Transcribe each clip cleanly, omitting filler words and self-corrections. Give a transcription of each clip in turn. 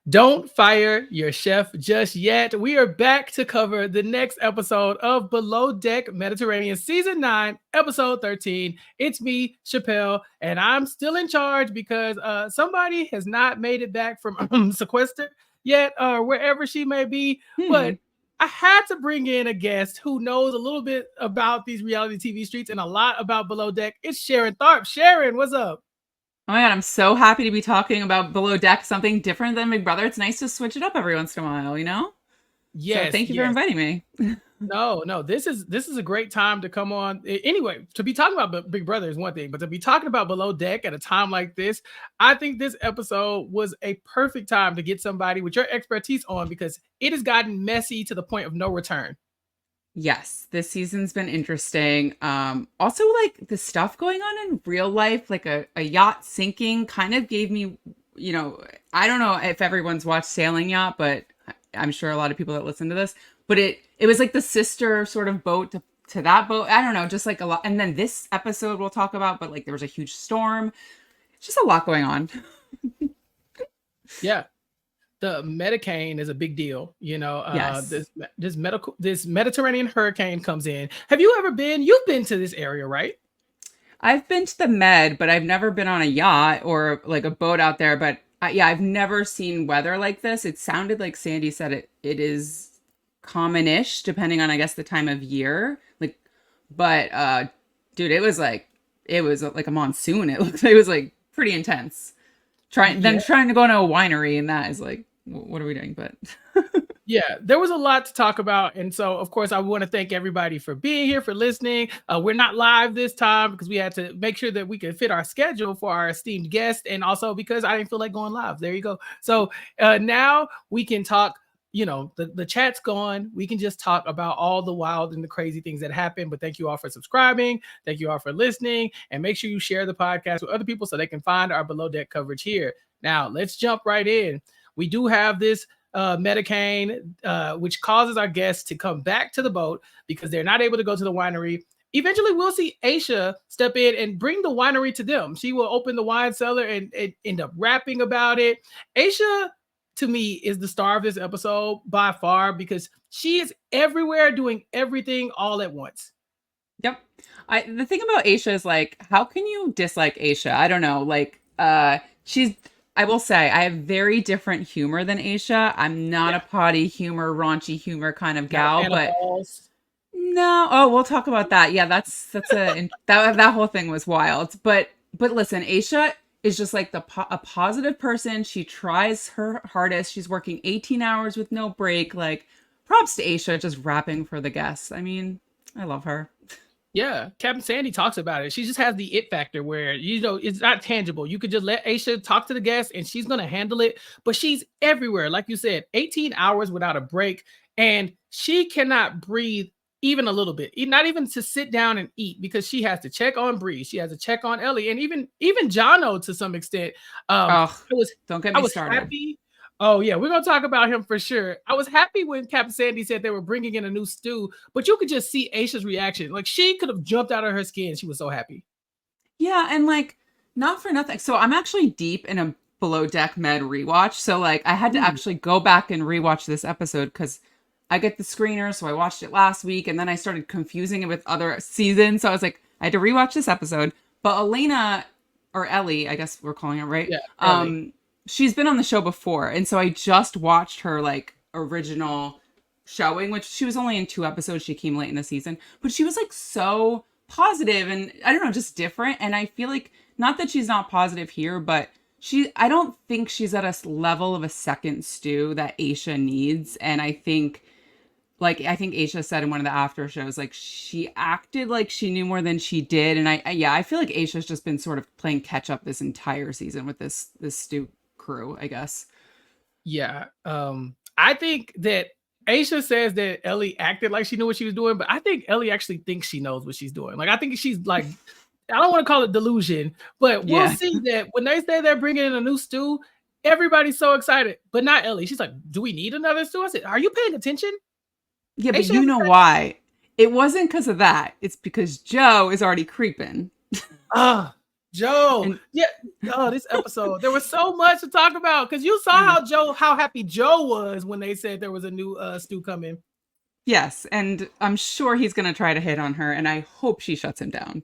Don't fire your chef just yet. We are back to cover the next episode of Below Deck Mediterranean Season 9, Episode 13. It's me, Chappell, and I'm still in charge because somebody has not made it back from sequester yet, or wherever she may be. Hmm. But I had to bring in a guest who knows a little bit about these reality TV streets and a lot about Below Deck. It's Sharon Tharp. Sharon, what's up? Oh my God, I'm so happy to be talking about Below Deck, something different than Big Brother. It's nice to switch it up every once in a while, you know? So Yes, thank you for yes. inviting me. No, no, this is a great time to come on. Anyway, to be talking about Big Brother is one thing, but to be talking about Below Deck at a time like this, I think this episode was a perfect time to get somebody with your expertise on because it has gotten messy to the point of no return. Yes, this season's been interesting. Also like the stuff going on in real life, like a yacht sinking kind of gave me, you know, I don't know if everyone's watched Sailing Yacht, but I'm sure a lot of people that listen to this, but it was like the sister sort of boat to that boat. I don't know, just like a lot. And then this episode we'll talk about, but like there was a huge storm. It's just a lot going on. Yeah, the Medicane is a big deal. Yes. This Mediterranean hurricane comes in. Have you ever been? You've been to this area, right? I've been to the Med, but I've never been on a yacht or like a boat out there. But yeah, I've never seen weather like this. It sounded like Sandy said it is common-ish, depending on I guess the time of year. Like, but dude, it was like a monsoon. It looked it was like pretty intense. Yeah. Trying to go to a winery and that is like, what are we doing? But Yeah, there was a lot to talk about. And so, of course, I want to thank everybody for being here, for listening. We're not live this time because we had to make sure that we could fit our schedule for our esteemed guest. And also because I didn't feel like going live. There you go. So now we can talk. The chat's gone. We can just talk about all the wild and the crazy things that happen. But thank you all for subscribing. Thank you all for listening. And make sure you share the podcast with other people so they can find our Below Deck coverage here. Now, let's jump right in. We do have this Medicaine, which causes our guests to come back to the boat because they're not able to go to the winery. Eventually, we'll see Aesha step in and bring the winery to them. She will open the wine cellar and end up rapping about it. Aesha, to me, is the star of this episode by far because she is everywhere doing everything all at once. yep. The thing about Aisha is like, how can you dislike Aisha? I don't know. Like, she's. I will say I have very different humor than Aisha. I'm not Yeah, a potty humor, raunchy humor kind of not a gal, fan of but balls. no. Oh, we'll talk about that. Yeah, that whole thing was wild. But listen, Aisha is just like a positive person. She tries her hardest. She's working 18 hours with no break. Like, props to Aisha just rapping for the guests. I mean, I love her. Yeah, Captain Sandy talks about it. She just has the it factor where it's not tangible. You could just let Aisha talk to the guests and she's gonna handle it. But she's everywhere, like you said, 18 hours without a break, and she cannot breathe even a little bit, not even to sit down and eat because she has to check on Bree, she has to check on Ellie, and even Jono to some extent. Oh, I was don't get I me was started. happy. Oh yeah, we're gonna talk about him for sure. I was happy when Captain Sandy said they were bringing in a new stew, but you could just see Aisha's reaction. Like she could have jumped out of her skin. She was so happy. Yeah, and like not for nothing. So I'm actually deep in a Below Deck Med rewatch. So like I had to Ooh, actually go back and rewatch this episode because I get the screener. So I watched it last week and then I started confusing it with other seasons. So I was like, I had to rewatch this episode. But Elena or Ellie, I guess we're calling her right. yeah, Ellie. She's been on the show before, and so I just watched her like original showing, which she was only in 2 episodes. She came late in the season, but she was like so positive and I don't know, just different. And I feel like not that she's not positive here, but I don't think she's at a level of a second stew that Aisha needs. And I think Aisha said in one of the after shows, like she acted like she knew more than she did. And yeah, I feel like Aisha's just been sort of playing catch up this entire season with this stew crew, I guess. Yeah. I think that Aisha says that Ellie acted like she knew what she was doing, but I think Ellie actually thinks she knows what she's doing. Like I think she's like, I don't want to call it delusion, but we'll Yeah. see that when they say they're bringing in a new stew, everybody's so excited, but not Ellie. She's like, "Do we need another stew?" I said, "Are you paying attention?" Yeah, but Aisha you hasn't know said. why? It wasn't because of that. It's because Joe is already creeping. Ah, Joe. And Yeah. Oh, this episode. There was so much to talk about because you saw mm, how happy Joe was when they said there was a new stew coming. yes, and I'm sure he's going to try to hit on her, and I hope she shuts him down.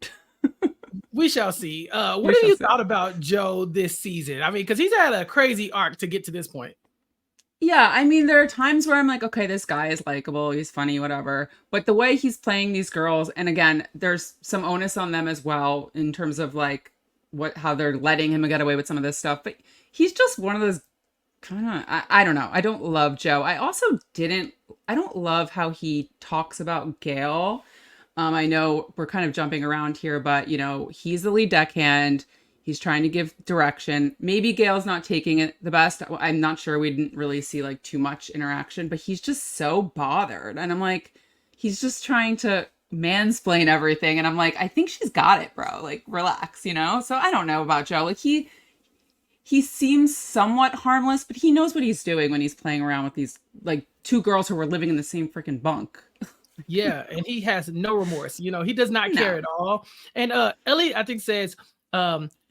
We shall see. What We have shall you see. thought about Joe this season? I mean, because he's had a crazy arc to get to this point. Yeah, I mean, there are times where I'm like, okay, this guy is likable, he's funny, whatever. But the way he's playing these girls, and again, there's some onus on them as well in terms of like how they're letting him get away with some of this stuff. But he's just one of those kind of, I don't know. I don't love Joe. I don't love how he talks about Gail. I know we're kind of jumping around here, but he's the lead deckhand. He's trying to give direction. Maybe Gail's not taking it the best. I'm not sure. We didn't really see like too much interaction, but he's just so bothered. And I'm like, he's just trying to mansplain everything. And I'm like, I think she's got it, bro. Like, relax, So I don't know about Joe. Like he seems somewhat harmless, but he knows what he's doing when he's playing around with these like two girls who were living in the same freaking bunk. Yeah, and he has no remorse. He does not care No. at all. And Ellie, I think, says,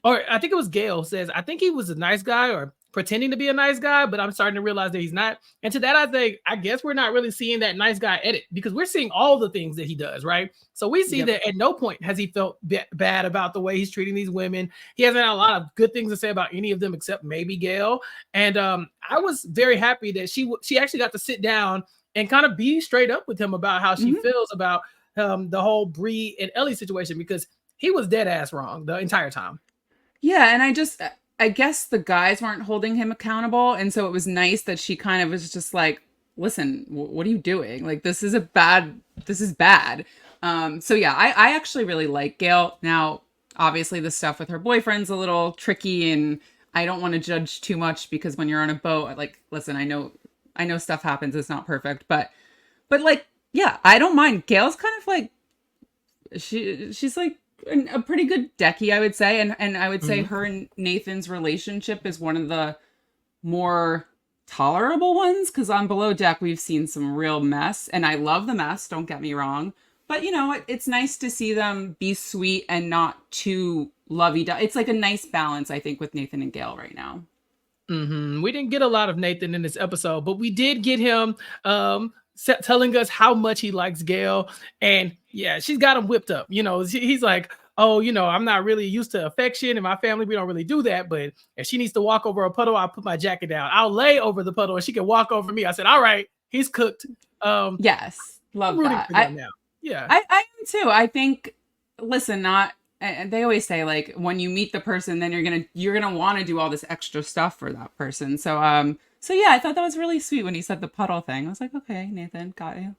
or I think it was Gail says, I think he was a nice guy or pretending to be a nice guy, but I'm starting to realize that he's not. And to that, I think, I guess we're not really seeing that nice guy edit because we're seeing all the things that he does, right? So we see that at no point has he felt bad about the way he's treating these women. He hasn't had a lot of good things to say about any of them except maybe Gail. And I was very happy that she actually got to sit down and kind of be straight up with him about how she feels about the whole Bree and Ellie situation because he was dead ass wrong the entire time. Yeah, and I guess the guys weren't holding him accountable, and so it was nice that she kind of was just like, listen, what are you doing? Like, this is bad. So yeah, I actually really like Gail. Now, obviously the stuff with her boyfriend's a little tricky, and I don't want to judge too much because when you're on a boat, like, listen, I know stuff happens, it's not perfect, but like, yeah, I don't mind. Gail's kind of like, she's like a pretty good decky, I would say. And I would say her and Nathan's relationship is one of the more tolerable ones because on Below Deck, we've seen some real mess. And I love the mess, don't get me wrong. But, it's nice to see them be sweet and not too lovey-dovey. It's like a nice balance, I think, with Nathan and Gail right now. We didn't get a lot of Nathan in this episode, but we did get him telling us how much he likes Gail. And yeah, she's got him whipped up. He's like, oh, I'm not really used to affection. In my family, we don't really do that. But if she needs to walk over a puddle, I'll put my jacket down. I'll lay over the puddle and she can walk over me. I said, all right, he's cooked. Yes, love that. For them now. Yeah. I am too. I think, listen, and they always say like when you meet the person, then you're gonna want to do all this extra stuff for that person. So yeah, I thought that was really sweet when he said the puddle thing. I was like, okay, Nathan, got you.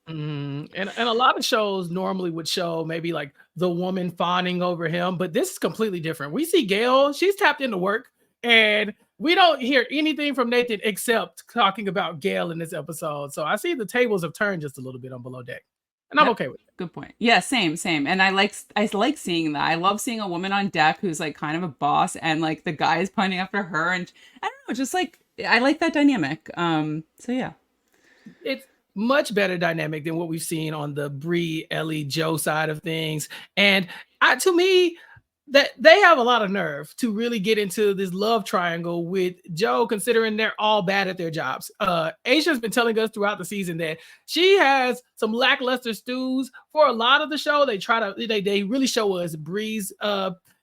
And a lot of shows normally would show maybe like the woman fawning over him, but this is completely different. We see Gail, she's tapped into work, and we don't hear anything from Nathan except talking about Gail in this episode. So I see the tables have turned just a little bit on Below Deck. And I'm okay with it. Good point. Yeah, same. And I like seeing that. I love seeing a woman on deck who's like kind of a boss and like the guy is pining after her. And I don't know, just like, I like that dynamic. So yeah. It's much better dynamic than what we've seen on the Bree, Ellie, Joe side of things. And to me, that they have a lot of nerve to really get into this love triangle with Joe, considering they're all bad at their jobs. Aesha's been telling us throughout the season that she has some lackluster stews for a lot of the show. They really show us Bree's,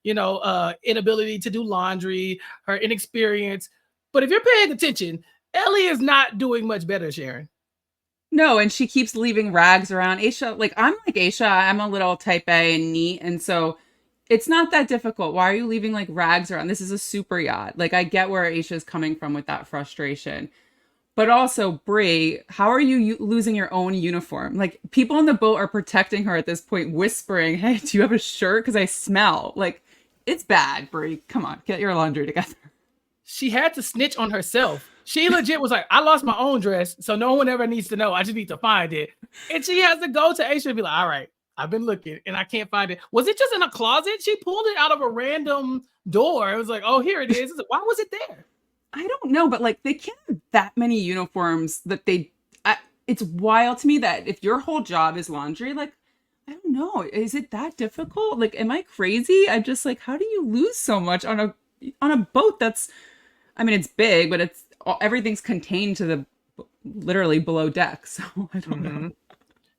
inability to do laundry, her inexperience. But if you're paying attention, Ellie is not doing much better, Sharon. No, and she keeps leaving rags around. Aesha, like I'm like Aesha, I'm a little type A and neat, and so it's not that difficult. Why are you leaving like rags around? This is a super yacht. Like I get where Aesha is coming from with that frustration. But also, Bree, how are you losing your own uniform? Like people on the boat are protecting her at this point, whispering, "Hey, do you have a shirt? Because I smell." Like it's bad, Bree. Come on, get your laundry together. She had to snitch on herself. She legit was like, I lost my own dress, so no one ever needs to know. I just need to find it. And she has to go to Aesha and be like, all right, I've been looking and I can't find it. Was it just in a closet? She pulled it out of a random door. It was like, oh, here it is. Like, why was it there? I don't know, but like they can't have that many uniforms that it's wild to me that if your whole job is laundry, like I don't know. Is it that difficult? Like, am I crazy? I'm just like, how do you lose so much on a boat that's, I mean, it's big, but everything's contained to the literally below deck. So I don't know. Mm-hmm.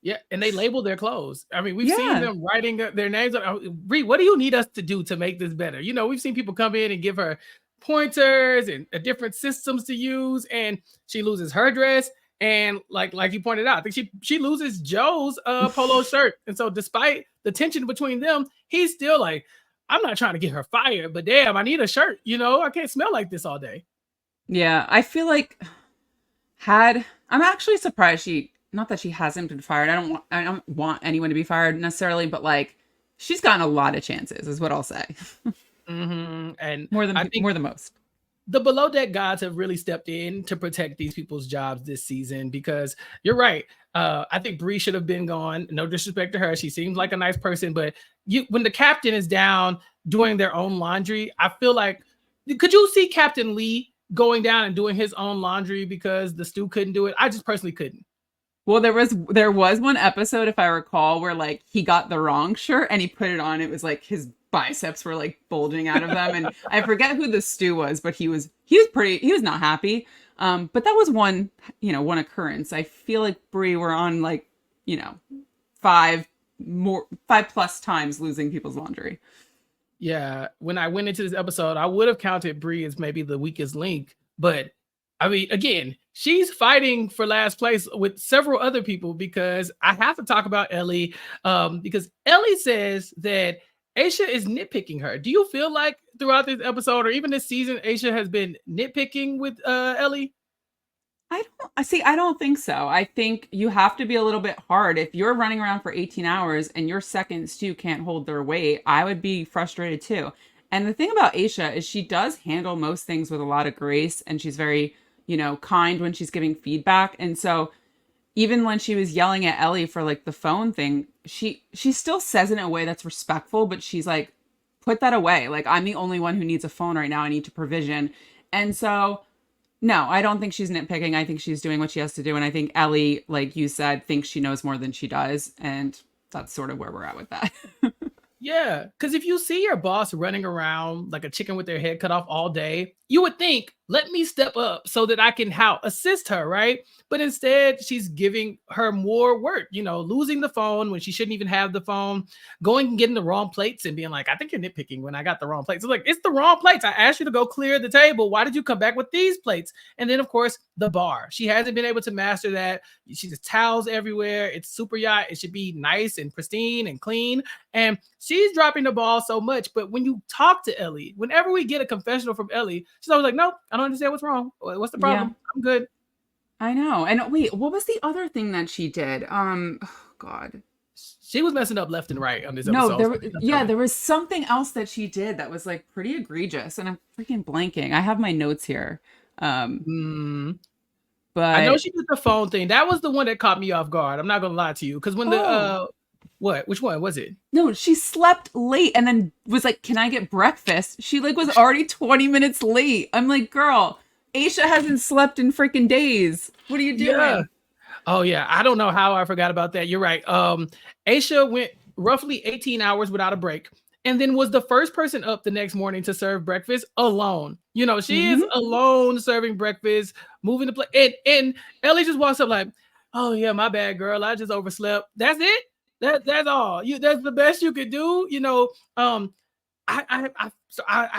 Yeah, and they label their clothes. I mean, we've seen Yeah. them writing their names. Bree, what do you need us to do to make this better? You know, we've seen people come in and give her pointers and different systems to use, and she loses her dress. And like you pointed out, I think she loses Joe's polo shirt. And so, despite the tension between them, he's still like, I'm not trying to get her fired, but damn, I need a shirt. You know, I can't smell like this all day. Yeah. I feel like I'm actually surprised not that she hasn't been fired. I don't want anyone to be fired necessarily, but like she's gotten a lot of chances is what I'll say. Mm-hmm. And More I think more than most. the below deck gods have really stepped in to protect these people's jobs this season because you're right. I think Bree should have been gone. No disrespect to her. She seems like a nice person, but when the captain is down doing their own laundry, I feel like could you see Captain Lee going down and doing his own laundry because the stew couldn't do it? I just personally couldn't. Well, there was one episode, if I recall, where like he got the wrong shirt and he put it on. It was like his biceps were like bulging out of them, and I forget who the stew was, but he was not happy. But that was one occurrence. I feel like Brie were on like you know 5+ times losing people's laundry. Yeah, when I went into this episode, I would have counted Brie as maybe the weakest link, but I mean, again, she's fighting for last place with several other people because I have to talk about Ellie because Ellie says that Aesha is nitpicking her. Do you feel like throughout this episode or even this season, Aesha has been nitpicking with Ellie? I don't think so. I think you have to be a little bit hard. If you're running around for 18 hours and your seconds too can't hold their weight, I would be frustrated too. And the thing about Aesha is she does handle most things with a lot of grace and she's very, kind when she's giving feedback. And so even when she was yelling at Ellie for like the phone thing, she still says it in a way that's respectful, but she's like, put that away. Like I'm the only one who needs a phone right now. I need to provision. And so no, I don't think she's nitpicking. I think she's doing what she has to do. And I think Ellie, like you said, thinks she knows more than she does. And that's sort of where we're at with that. Yeah, because if you see your boss running around like a chicken with their head cut off all day, you would think, let me step up so that I can assist her, right? But instead, she's giving her more work, losing the phone when she shouldn't even have the phone, going and getting the wrong plates and being like, I think you're nitpicking when I got the wrong plates. It's like, it's the wrong plates. I asked you to go clear the table. Why did you come back with these plates? And then, of course, the bar. She hasn't been able to master that. She just towels everywhere. It's super yacht. It should be nice and pristine and clean. And she's dropping the ball so much. But when you talk to Ellie, whenever we get a confessional from Ellie, she's always like, nope, I don't understand what's wrong. What's the problem? Yeah, I'm good. I know. And wait, what was the other thing that she did? Oh, God. She was messing up left and right on this No, episode. there was something else that she did that was like pretty egregious, and I'm freaking blanking. I have my notes here. But I know she did the phone thing. That was the one that caught me off guard. I'm not gonna lie to you. Because when which one was it? No, she slept late and then was like, can I get breakfast? She like was already 20 minutes late. I'm like, girl, Aesha hasn't slept in freaking days. What are you doing? Yeah. Oh yeah. I don't know how I forgot about that. You're right. Aesha went roughly 18 hours without a break and then was the first person up the next morning to serve breakfast alone. She is alone serving breakfast, moving the plate. And Ellie just walks up like, oh yeah, my bad, girl. I just overslept. That's it. That's all. That's the best you could do. I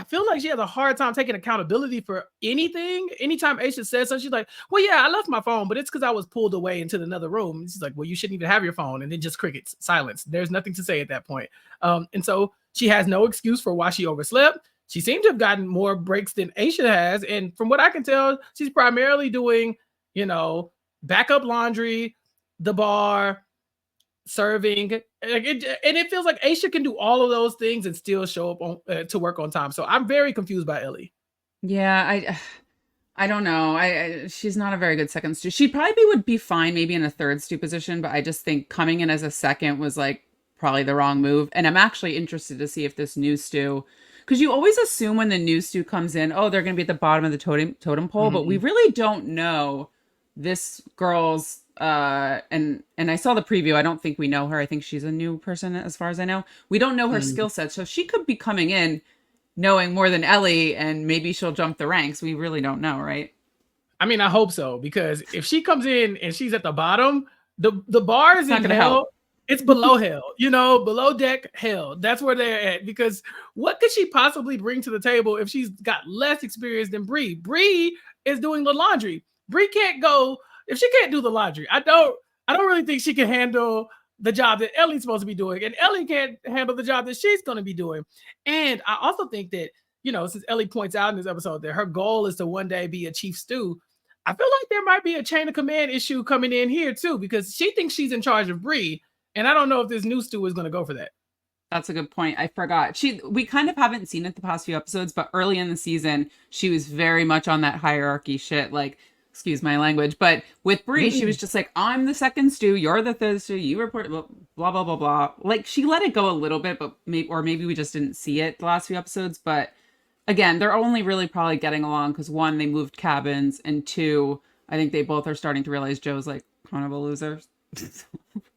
feel like she has a hard time taking accountability for anything. Anytime Aisha says something, she's like, well, yeah, I left my phone, but it's because I was pulled away into another room. And she's like, well, you shouldn't even have your phone. And then just crickets, silence. There's nothing to say at that point. And so she has no excuse for why she overslept. She seems to have gotten more breaks than Aisha has. And from what I can tell, she's primarily doing, backup laundry, the bar, serving, and it feels like Aisha can do all of those things and still show up to work on time. So I'm very confused by Ellie. Yeah, I don't know. She's not a very good second stew. She probably would be fine maybe in a third stew position, but I just think coming in as a second was like probably the wrong move. And I'm actually interested to see if this new stew, because you always assume when the new stew comes in, oh, they're going to be at the bottom of the totem pole, but we really don't know this girl's And I saw the preview. I don't think we know her. I think she's a new person as far as I know. We don't know her skill set, so she could be coming in knowing more than Ellie, and maybe she'll jump the ranks. We really don't know, right? I mean, I hope so, because if she comes in and she's at the bottom, the bars in hell, help. It's below hell, below deck hell. That's where they're at, because what could she possibly bring to the table if she's got less experience than Bree? Bree is doing the laundry. Bree can't go if she can't do the laundry. I don't really think she can handle the job that Ellie's supposed to be doing, and Ellie can't handle the job that she's going to be doing. And I also think that, since Ellie points out in this episode that her goal is to one day be a chief stew, I feel like there might be a chain of command issue coming in here too, because she thinks she's in charge of Bree, and I don't know if this new stew is going to go for that. That's a good point. I forgot. We kind of haven't seen it the past few episodes, but early in the season, she was very much on that hierarchy shit. Like, excuse my language, but with Bree, she was just like, I'm the second stew, you're the third stew, you report, blah, blah, blah, blah. Like, she let it go a little bit, but maybe we just didn't see it the last few episodes. But again, they're only really probably getting along because, one, they moved cabins, and two, I think they both are starting to realize Joe's like kind of a loser.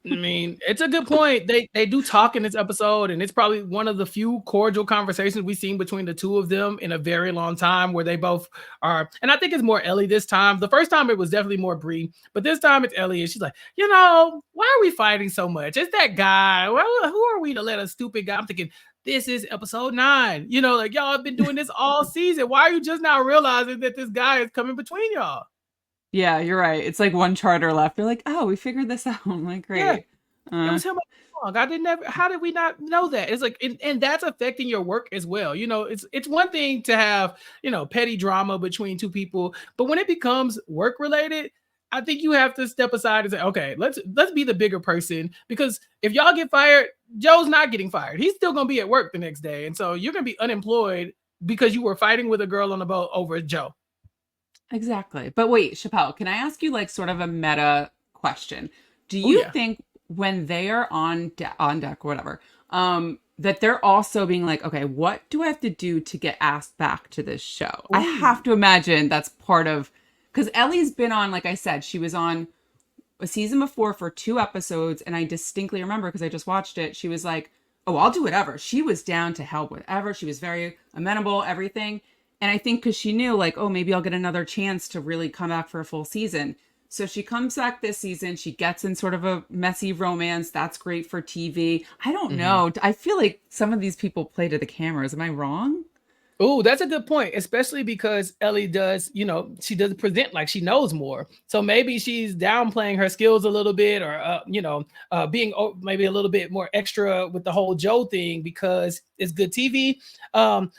I mean, it's a good point. They do talk in this episode, and it's probably one of the few cordial conversations we've seen between the two of them in a very long time, where they both are. And I think it's more Ellie this time. The first time it was definitely more Bree, but this time it's Ellie, and she's like, why are we fighting so much? It's that guy. Well, who are we to let a stupid guy? I'm thinking, this is episode 9. Like, y'all have been doing this all season. Why are you just now realizing that this guy is coming between y'all? Yeah, you're right. It's like one charter left. You're like, oh, we figured this out. I'm like, great. Yeah. It was him all along. How did we not know that? It's like, and that's affecting your work as well. It's one thing to have, petty drama between two people, but when it becomes work related, I think you have to step aside and say, okay, let's be the bigger person, because if y'all get fired, Joe's not getting fired. He's still going to be at work the next day. And so you're going to be unemployed because you were fighting with a girl on the boat over Joe. Exactly. But wait, Chappell, can I ask you like sort of a meta question? Do you think when they are on deck or whatever, that they're also being like, okay, what do I have to do to get asked back to this show? Ooh. I have to imagine that's part of, because Ellie's been on, like I said, she was on a season before for 2 episodes. And I distinctly remember, because I just watched it, she was like, oh, I'll do whatever. She was down to help whatever. She was very amenable, everything. And I think because she knew, like, oh, maybe I'll get another chance to really come back for a full season. So she comes back this season. She gets in sort of a messy romance. That's great for TV. I don't know. I feel like some of these people play to the cameras. Am I wrong? Oh, that's a good point, especially because Ellie does, she doesn't present like she knows more. So maybe she's downplaying her skills a little bit, or, being maybe a little bit more extra with the whole Joe thing because it's good TV. I'm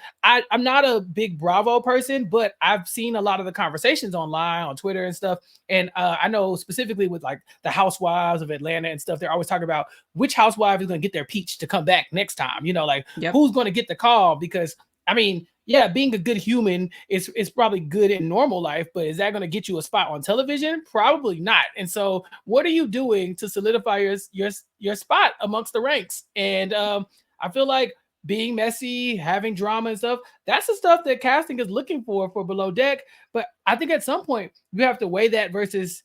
not a big Bravo person, but I've seen a lot of the conversations online on Twitter and stuff. And I know specifically with like the housewives of Atlanta and stuff, they're always talking about which housewife is going to get their peach to come back next time, who's going to get the call, because I mean, yeah, being a good human is probably good in normal life, but is that going to get you a spot on television? Probably not. And so what are you doing to solidify your spot amongst the ranks? And I feel like being messy, having drama and stuff, that's the stuff that casting is looking for Below Deck. But I think at some point you have to weigh that versus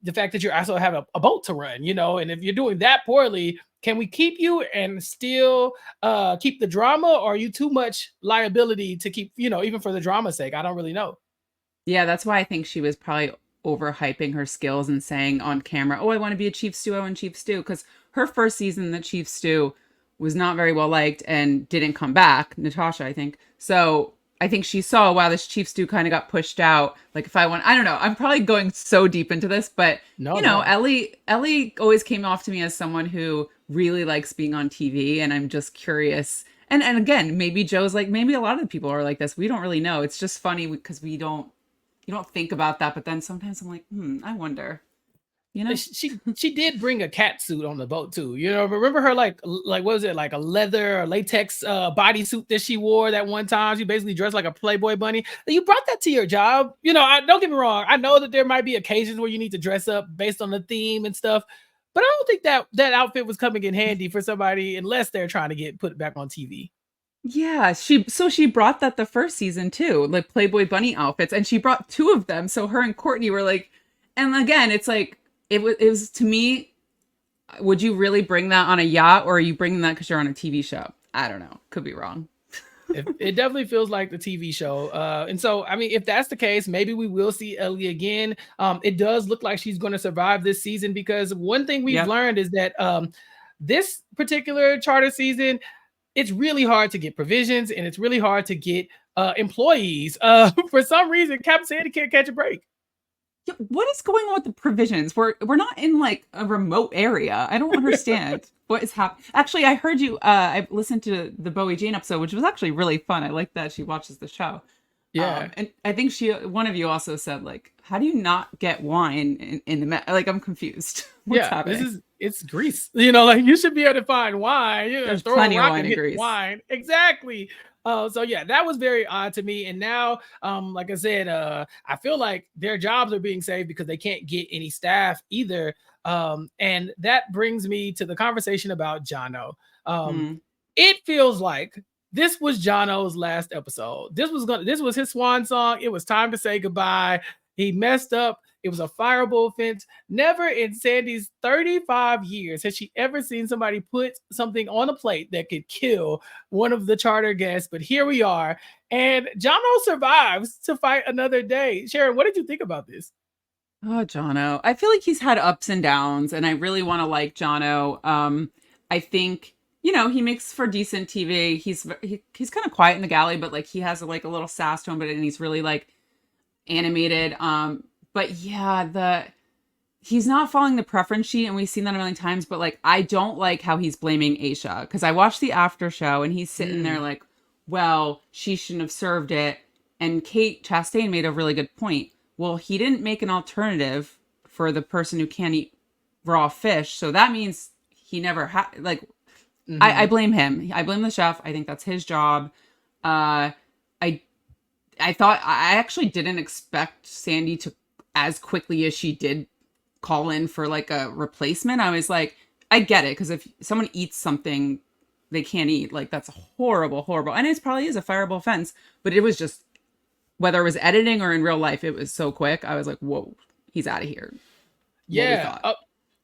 the fact that you also have a boat to run, and if you're doing that poorly, can we keep you and still keep the drama, or are you too much liability to keep, even for the drama's sake? I don't really know. Yeah, that's why I think she was probably overhyping her skills and saying on camera, oh, I want to be a chief stew, I want chief stew, because her first season, the chief stew, was not very well liked and didn't come back, Natasha, I think. So I think she saw, wow, this chief stew kind of got pushed out. Like, if I don't know. I'm probably going so deep into this, but no. Ellie always came off to me as someone who really likes being on TV, and I'm just curious. And again, maybe Joe's like, maybe a lot of the people are like this. We don't really know. It's just funny because you don't think about that. But then sometimes I'm like, I wonder. She did bring a cat suit on the boat too. Remember her like what was it, like a leather or latex bodysuit that she wore that one time? She basically dressed like a Playboy bunny. You brought that to your job. Don't get me wrong. I know that there might be occasions where you need to dress up based on the theme and stuff, but I don't think that outfit was coming in handy for somebody unless they're trying to get put back on TV. Yeah, she brought that the first season too, like Playboy bunny outfits, and she brought 2 of them. So her and Courtney were like, and again, it's like, it was to me, would you really bring that on a yacht, or are you bringing that because you're on a TV show? I don't know. Could be wrong. It definitely feels like the TV show. And so, I mean, if that's the case, maybe we will see Ellie again. It does look like she's going to survive this season, because one thing we've learned is that this particular charter season, it's really hard to get provisions, and it's really hard to get employees. For some reason, Captain Sandy can't catch a break. What is going on with the provisions? We're not in like a remote area. I don't understand what is happening. Actually, I heard you. I listened to the Bowie Jane episode, which was actually really fun. I like that she watches the show. Yeah, and I think one of you also said, like, how do you not get wine in the like? I'm confused. What's happening? It's Greece. You know, like, you should be able to find wine. You know, there's throw plenty a rock of wine and in hit Greece. Wine, exactly. So yeah, that was very odd to me. And now, like I said, I feel like their jobs are being saved because they can't get any staff either. And that brings me to the conversation about Jono. It feels like this was Jono's last episode. This was his swan song. It was time to say goodbye. He messed up. It was a fireable offense. Never in Sandy's 35 years has she ever seen somebody put something on a plate that could kill one of the charter guests. But here we are. And Jono survives to fight another day. Sharon, what did you think about this? Oh, Jono. I feel like he's had ups and downs, and I really want to like Jono. I think, you know, he makes for decent TV. He's kind of quiet in the galley, but like he has like a little sass to him, and he's really like animated. But yeah, he's not following the preference sheet, and we've seen that a million times, but like I don't like how he's blaming Aesha, because I watched the after show and he's sitting there like, well, she shouldn't have served it. And Kate Chastain made a really good point. Well, he didn't make an alternative for the person who can't eat raw fish, so that means he never had, like, I blame him. I blame the chef. I think that's his job. I thought, I actually didn't expect Sandy to, as quickly as she did, call in for like a replacement. I was like, I get it, because if someone eats something they can't eat, like, that's horrible. And it probably is a fireable offense, but it was just, whether it was editing or in real life, it was so quick. I was like, whoa, he's out of here. Yeah.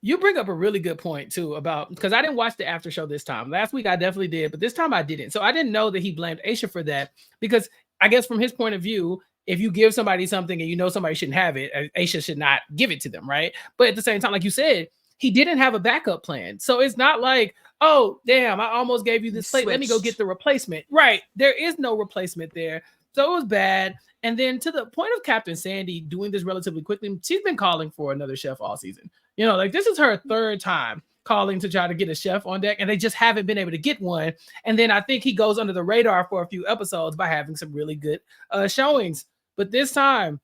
You bring up a really good point too, about, because I didn't watch the after show this time. Last week I definitely did, but this time I didn't. So I didn't know that he blamed Aesha for that, because I guess from his point of view, if you give somebody something and you know somebody shouldn't have it, Aesha should not give it to them, right? But at the same time, like you said, he didn't have a backup plan. So it's not like, oh, damn, I almost gave you this plate. Let me go get the replacement. Right. There is no replacement there. So it was bad. And then to the point of Captain Sandy doing this relatively quickly, she's been calling for another chef all season. You know, like, this is her third time calling to try to get a chef on deck, and they just haven't been able to get one. And then I think he goes under the radar for a few episodes by having some really good showings. But this time,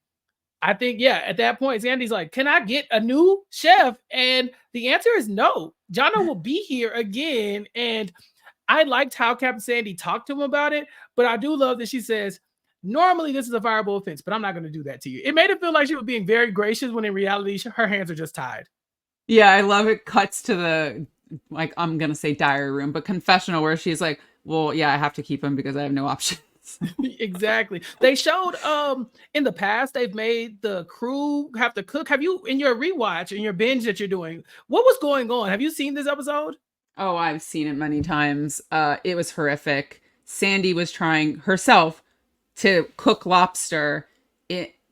I think, yeah, at that point, Sandy's like, can I get a new chef? And the answer is no. Jono will be here again. And I liked how Captain Sandy talked to him about it, but I do love that she says, normally this is a fireable offense, but I'm not going to do that to you. It made it feel like she was being very gracious, when in reality, her hands are just tied. Yeah, I love it. Cuts to the, like, I'm going to say diary room, but confessional, where she's like, well, yeah, I have to keep him because I have no options. Exactly. They showed in the past, they've made the crew have to cook. Have you, in your rewatch, in your binge that you're doing, what was going on? Have you seen this episode? Oh, I've seen it many times. It was horrific. Sandy was trying herself to cook lobster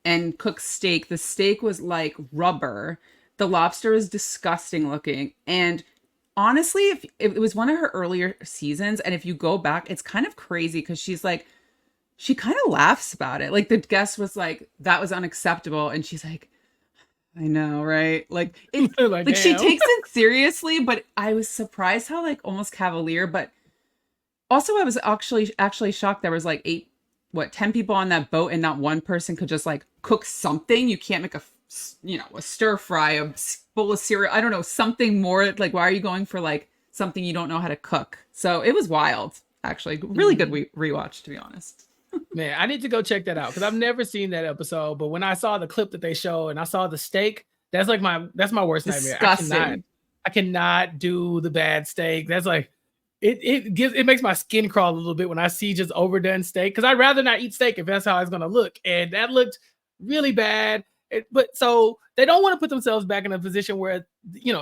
and cook steak. The steak was like rubber. The lobster was disgusting looking. And honestly, if it was one of her earlier seasons, and if you go back, it's kind of crazy, because she's like, she kind of laughs about it. Like, the guest was like, that was unacceptable. And she's like, I know, right? Like, like she takes it seriously, but I was surprised how, like, almost cavalier. But also I was actually shocked there was like 10 people on that boat, and not one person could just like cook something. You can't make a stir fry, a bowl of cereal. I don't know, something more. Like, why are you going for like something you don't know how to cook? So it was wild, actually. Really good rewatch, to be honest. Man, I need to go check that out, because I've never seen that episode. But when I saw the clip that they show and I saw the steak, that's my worst nightmare. I cannot do the bad steak. That's like, it makes my skin crawl a little bit when I see just overdone steak, because I'd rather not eat steak if that's how it's gonna look. And that looked really bad. But so they don't want to put themselves back in a position where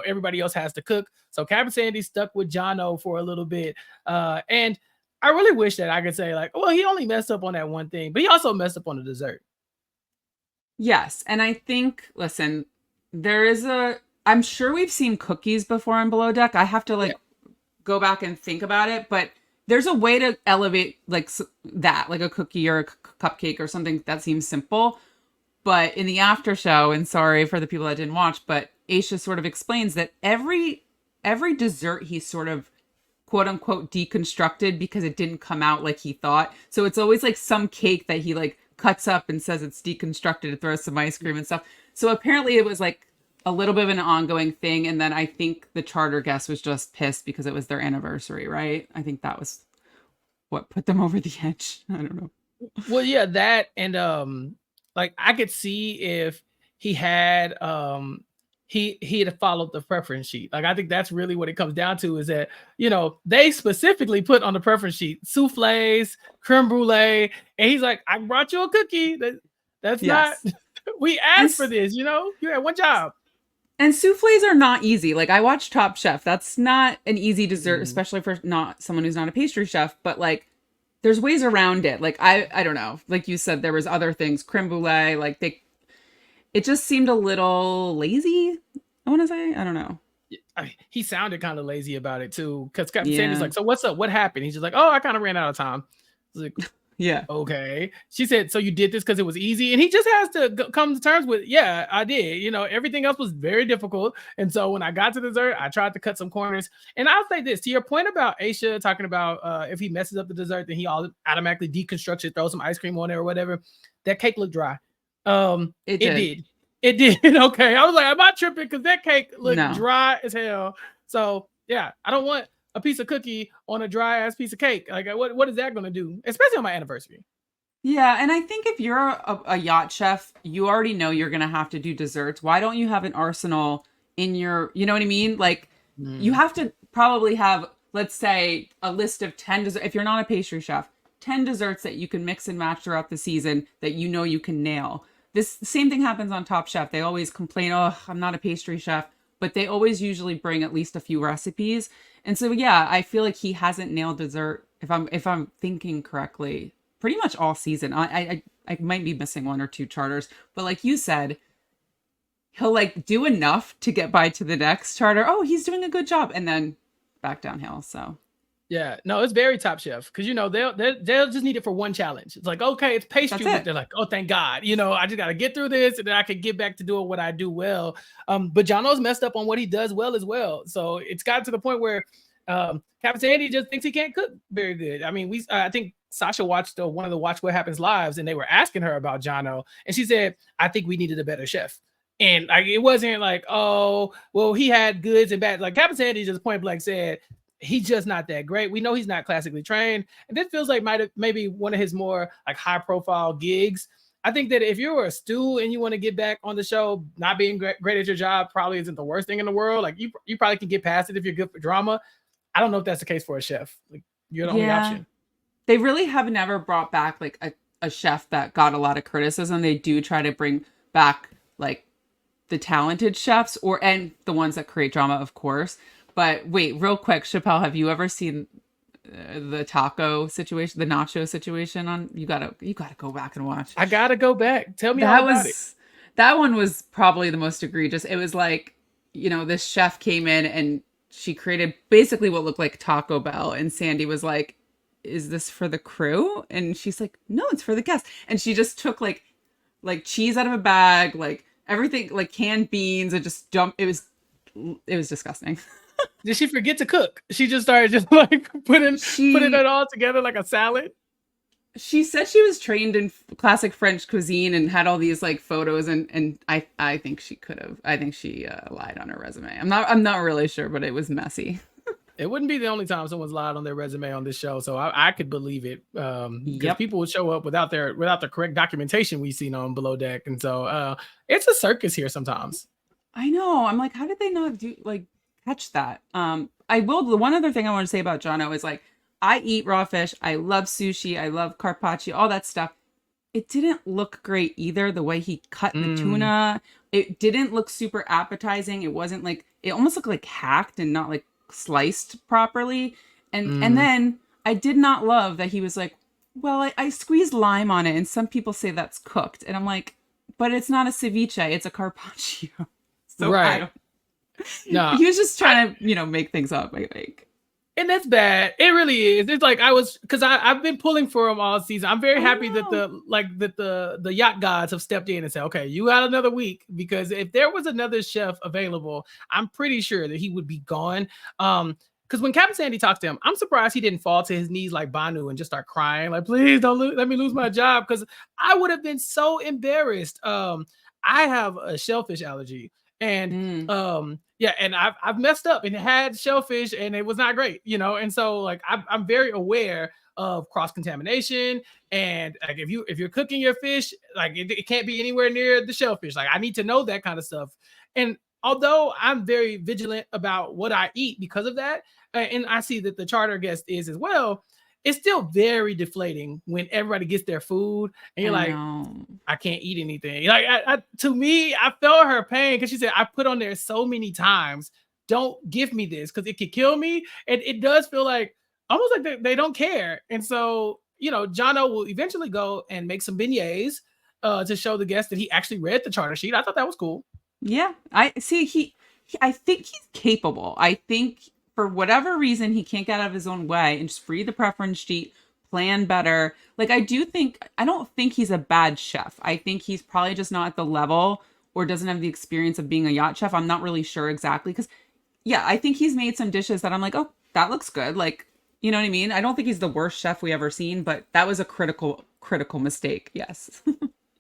everybody else has to cook. So Captain Sandy stuck with Jono for a little bit, and I really wish that I could say like, well, he only messed up on that one thing, but he also messed up on the dessert. Yes, and I think, listen, I'm sure we've seen cookies before on Below Deck. I have to go back and think about it, but there's a way to elevate like that, like a cookie or a cupcake or something that seems simple. But in the after show, and sorry for the people that didn't watch, but Aesha sort of explains that every dessert he sort of quote unquote deconstructed because it didn't come out like he thought. So it's always like some cake that he like cuts up and says it's deconstructed and throws some ice cream and stuff. So apparently it was like a little bit of an ongoing thing. And then I think the charter guest was just pissed because it was their anniversary, right? I think that was what put them over the edge. I don't know. Well, yeah, that and like I could see if he had he had followed the preference sheet. Like I think that's really what it comes down to is that they specifically put on the preference sheet souffles, creme brulee, and he's like, I brought you a cookie. That's not we asked for this, you had one job. And souffles are not easy. Like I watched Top Chef. That's not an easy dessert, especially for not someone who's not a pastry chef, but like there's ways around it. Like I don't know. Like you said, there was other things, creme brulee, like it just seemed a little lazy, I want to say. I don't know. He sounded kind of lazy about it too. Because Captain Sandy's like, so what's up? What happened? He's just like, oh, I kind of ran out of time. Like, yeah. Okay. She said, so you did this because it was easy? And he just has to come to terms with, yeah, I did. Everything else was very difficult. And so when I got to dessert, I tried to cut some corners. And I'll say this, to your point about Aesha talking about if he messes up the dessert, then he automatically deconstructs it, throws some ice cream on it or whatever. That cake looked dry. It did. Okay. I was like, I'm not tripping because that cake looked dry as hell. So yeah, I don't want a piece of cookie on a dry ass piece of cake. Like what is that going to do? Especially on my anniversary. Yeah. And I think if you're a yacht chef, you already know you're going to have to do desserts. Why don't you have an arsenal in your, you know what I mean? Like you have to probably have, let's say, a list of 10 desserts. If you're not a pastry chef, 10 desserts that you can mix and match throughout the season that you can nail. This same thing happens on Top Chef. They always complain, oh, I'm not a pastry chef, but they always usually bring at least a few recipes. And so, yeah, I feel like he hasn't nailed dessert, if I'm thinking correctly, pretty much all season. I might be missing one or two charters, but like you said, he'll like do enough to get by to the next charter. Oh, he's doing a good job, and then back downhill. So. Yeah, no, it's very Top Chef because they'll just need it for one challenge. It's like, okay, it's pastry, but they're like, oh, thank God, I just got to get through this and then I can get back to doing what I do well. But Jono's messed up on what he does well as well. So it's got to the point where Captain Sandy just thinks he can't cook very good. I mean, I think Sasha watched one of the Watch What Happens lives and they were asking her about Jono, and she said, I think we needed a better chef. And like it wasn't like, oh, well, he had goods and bad. Like Captain Sandy just point blank said, he's just not that great. We know he's not classically trained. And this feels like maybe one of his more like high profile gigs. I think that if you're a stew and you want to get back on the show, not being great at your job probably isn't the worst thing in the world. Like you probably can get past it if you're good for drama. I don't know if that's the case for a chef. Like you're the only option. They really have never brought back like a chef that got a lot of criticism. They do try to bring back like the talented chefs and the ones that create drama, of course. But wait, real quick, Chappell, have you ever seen the taco situation, the nacho situation on? You gotta go back and watch. I gotta go back. Tell me all about it. That one was probably the most egregious. It was like, this chef came in and she created basically what looked like Taco Bell, and Sandy was like, "Is this for the crew?" And she's like, "No, it's for the guests." And she just took like cheese out of a bag, like everything, like canned beans, and just dumped. It was disgusting. Did she forget to cook? She just started just like putting it all together like a salad. She said she was trained in classic French cuisine and had all these like photos, and I think she could have. I think she lied on her resume. I'm not really sure, but it was messy. It wouldn't be the only time someone's lied on their resume on this show, so I could believe it. Because people would show up without the correct documentation we've seen on Below Deck, and so it's a circus here sometimes. I know. I'm like, how did they not catch that? The one other thing I want to say about Jono is like, I eat raw fish. I love sushi. I love carpaccio, all that stuff. it didn't look great either. The way he cut the Mm, tuna, it didn't look super appetizing. It wasn't like, it almost looked like hacked and not like sliced properly. And mm. then I did not love that he was like, well, I squeezed lime on it, and some people say that's cooked. And I'm like, but it's not a ceviche, it's a carpaccio. So I Right. don't. No, He was just I, trying to, make things up, I think. and that's bad. It really is. It's like because I've been pulling for him all season. I'm very I happy that know. the yacht gods have stepped in and said, okay, you got another week, because if there was another chef available, I'm pretty sure that he would be gone. Because when Captain Sandy talked to him, I'm surprised he didn't fall to his knees like Banu and just start crying, like, please don't let me lose my job, because I would have been so embarrassed. I have a shellfish allergy, and Mm, yeah, and I've messed up and had shellfish and it was not great, and so like I'm very aware of cross contamination, and like if you're cooking your fish, like it can't be anywhere near the shellfish. Like I need to know that kind of stuff. And although I'm very vigilant about what I eat because of that, and I see that the charter guest is as well, it's still very deflating when everybody gets their food and you're I like, know. I can't eat anything. Like to me, I felt her pain because she said, I put on there so many times, don't give me this because it could kill me. And it does feel like almost like they don't care. And so, Jono will eventually go and make some beignets to show the guests that he actually read the charter sheet. I thought that was cool. Yeah, I see. I think he's capable. I think for whatever reason he can't get out of his own way and just read the preference sheet, plan better. Like I don't think he's a bad chef. I think he's probably just not at the level or doesn't have the experience of being a yacht chef. I'm not really sure exactly because yeah, I think he's made some dishes that I'm like, oh, that looks good. Like, you know what I mean? I don't think he's the worst chef we ever seen, but that was a critical mistake. Yes.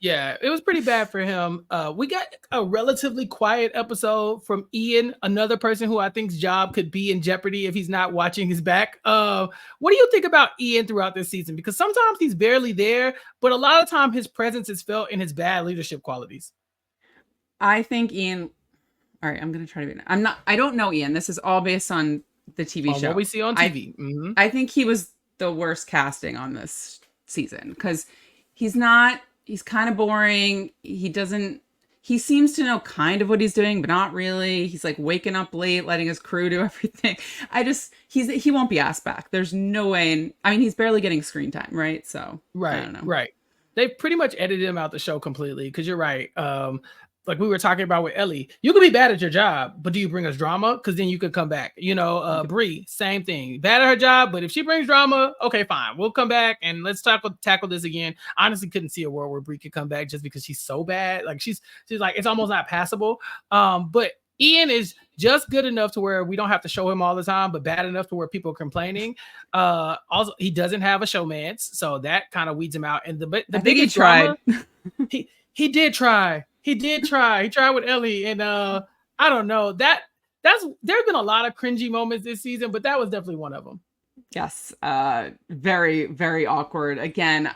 Yeah, it was pretty bad for him. We got a relatively quiet episode from Ian, another person who I think's job could be in jeopardy if he's not watching his back. What do you think about Ian throughout this season? Because sometimes he's barely there, but a lot of time his presence is felt in his bad leadership qualities. I think Ian. All right, I'm gonna try to be. I'm not. I don't know Ian. This is all based on the TV On what show. we see on I TV. Mm-hmm. I think he was the worst casting on this season because he's not. He's kind of boring. He doesn't. He seems to know kind of what he's doing, but not really. He's like waking up late, letting his crew do everything. He won't be asked back. There's no way. I mean, he's barely getting screen time, right? So I Right, don't know. right. They've pretty much edited him out the show completely because you're right. Like we were talking about with Ellie, you could be bad at your job, but do you bring us drama? Because then you could come back. Bree, same thing. Bad at her job, but if she brings drama, okay, fine. We'll come back and let's tackle this again. I honestly couldn't see a world where Bree could come back just because she's so bad. Like she's like it's almost not passable. But Ian is just good enough to where we don't have to show him all the time, but bad enough to where people are complaining. Also, he doesn't have a showmance, so that kind of weeds him out. And the I think he biggest tried. drama, he did try. He did try. He tried with Ellie, and I don't know that's there's been a lot of cringy moments this season, but that was definitely one of them. Yes. Very, very awkward. Again,